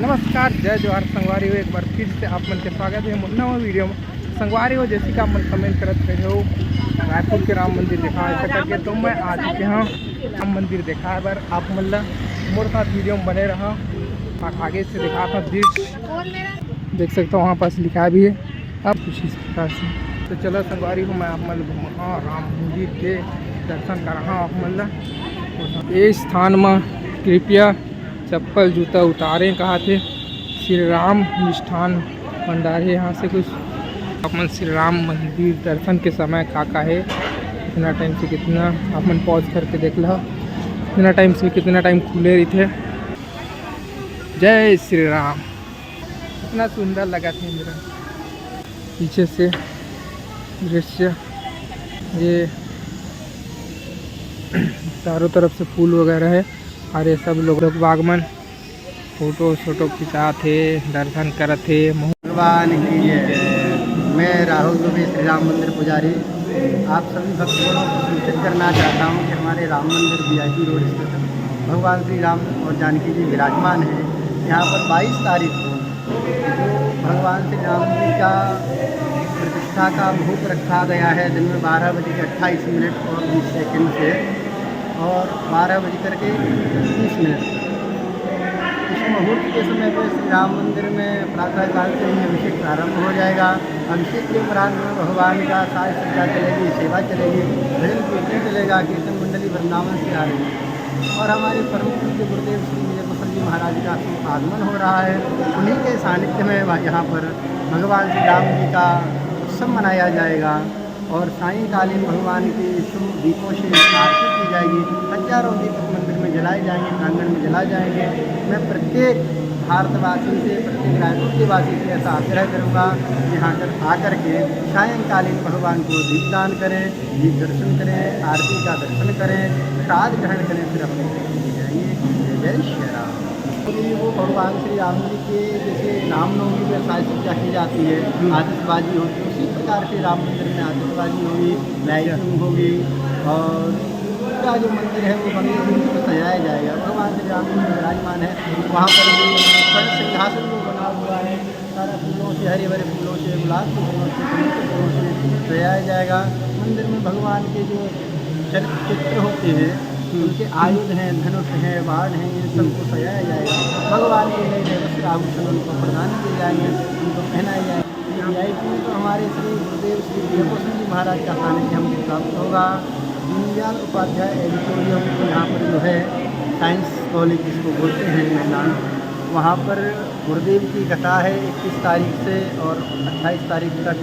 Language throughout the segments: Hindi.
नमस्कार, जय जवाहर संगवारी हो। एक बार फिर से आप मन के स्वागत है नवा वीडियो में। संगवारी हो, जैसे कि आप मन कमेंट करत रहे हो रायपुर के राम मंदिर दिखा ऐसा करके, तो मैं आ चुके हैं राम मंदिर दिखा बार आप मन ला मोर साथ वीडियो में बने रहा और आगे से दिखा था दृश्य देख सकते हो। वहाँ पास लिखा भी है अब कुछ इस प्रकार से। तो चलो संगवारी हो, मैं आप मन घूमा राम मंदिर के दर्शन कर रहा आप मन ला। ये स्थान में कृपया चप्पल जूता उतारे कहा थे। श्री राम निष्ठान भंडार है, यहाँ से कुछ अपन श्री राम मंदिर दर्शन के समय का है, कितना टाइम से कितना अपन पॉज करके देख लो, कितना टाइम से कितना टाइम खुले रही थे। जय श्री राम। इतना सुंदर लगा था मेरा पीछे से दृश्य। ये चारों तरफ से फूल वगैरह है और ये सब लोग बागमन फोटो खिंचाते दर्शन करते। भगवान की जय। मैं राहुल दुबे, श्री राम मंदिर पुजारी, आप सभी भक्तों को सूचित करना चाहता हूं कि हमारे राम मंदिर VIP रोड स्थित भगवान श्री राम और जानकी जी विराजमान हैं। यहाँ पर 22 तारीख को जो भगवान श्री राम जी का प्रतिष्ठा का मुहूर्त रखा गया है दिन में 12:28 और 20 सेकंड से और 12:30 इस मुहूर्त के समय पर श्री राम मंदिर में प्रातःकाल से ही अभिषेक प्रारंभ हो जाएगा। अभिषेक के उपरांत में भगवान का साज सज्जा चलेगी, सेवा चलेगी, भजन कीर्तन चलेगा, कीर्तन मंडली वृंदावन से आ रही है और हमारे परम पूज्य गुरुदेव श्री विजय कुशल जी महाराज का आगमन हो रहा है। उन्हीं के सानिध्य में यहाँ पर भगवान श्री राम जी का उत्सव मनाया जाएगा और सायंकालीन भगवान की शुभ दीपों से आरती की जाएगी। हजारों दीप मंदिर में जलाए जाएंगे, प्रांगण में जलाए जाएंगे। मैं प्रत्येक भारतवासी से, प्रत्येक रायपुर के वासी से ऐसा आग्रह करूँगा कि यहाँ पर आकर के सायंकालीन भगवान को दीपदान करें, दीप दर्शन करें, आरती का दर्शन करें, प्रसाद ग्रहण करें, फिर अपने जाइए। जय श्री राम। वो भगवान श्री राम जी के जैसे रामनवमी में साज सज्जा की जाती है, आतिशबाजी होती है, उसी प्रकार से राम मंदिर में आतिशबाजी होगी, लाइटिंग होगी और पूरा जो मंदिर है वो मंदिर को सजाया जाएगा। भगवान श्री राम जी विराजमान है, वहाँ पर भी सिंहासन जो बना हुआ है सारा फूलों से, हरे भरे फूलों से, गुलाब के फूलों से, कमल के फूलों से सजाया जाएगा। मंदिर में भगवान के जो चित्र होते हैं, उनके आयुध हैं, धनुष हैं, बाण हैं, इन सबको सजाया जाएगा। भगवान के नए वस्त्र आभूषण उनको प्रदान किए जाएंगे, उनको पहनाए जाएंगे। VIP में तो हमारे श्री गुरुदेव श्री विजय कुशल जी महाराज का सानिध्य हमको प्राप्त होगा। दीनदयाल उपाध्याय एडिटोरियम यहाँ पर जो है साइंस कॉलेज जिसको बोलते हैं मैदान, वहाँ पर गुरुदेव की कथा है 21 तारीख से और 28 तारीख तक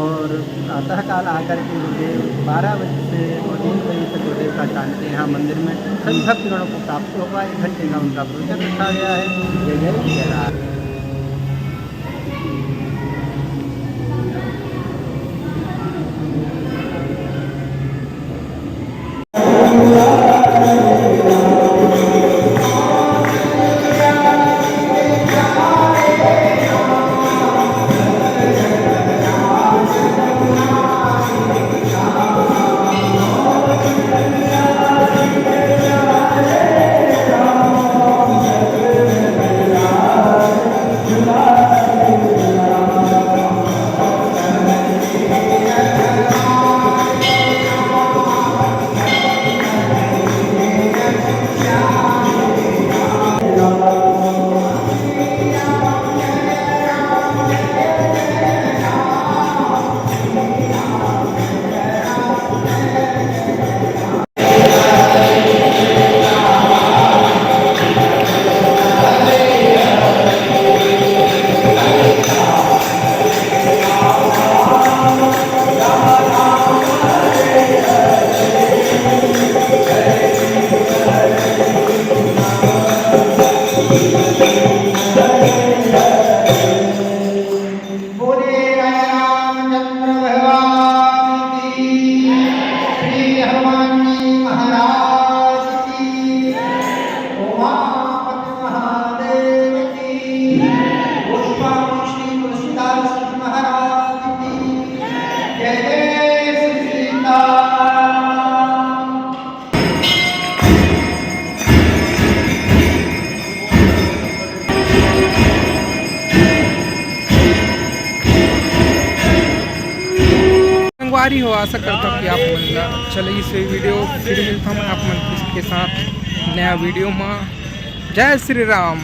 और प्रातःकाल आकर के गुरुदेव 12 बजे से और 3 बजे तक गुरुदेव का सानिध्य यहाँ मंदिर में सभी भक्तगणों को प्राप्त होगा। 1 घंटे का उनका प्रवचन रखा गया है। जय जय श्री राम। संगवारी हो, आशा करता हूँ कि आप मन चले इस वीडियो फिर मिलता हूँ आप मन के साथ नया वीडियो में। जय श्री राम।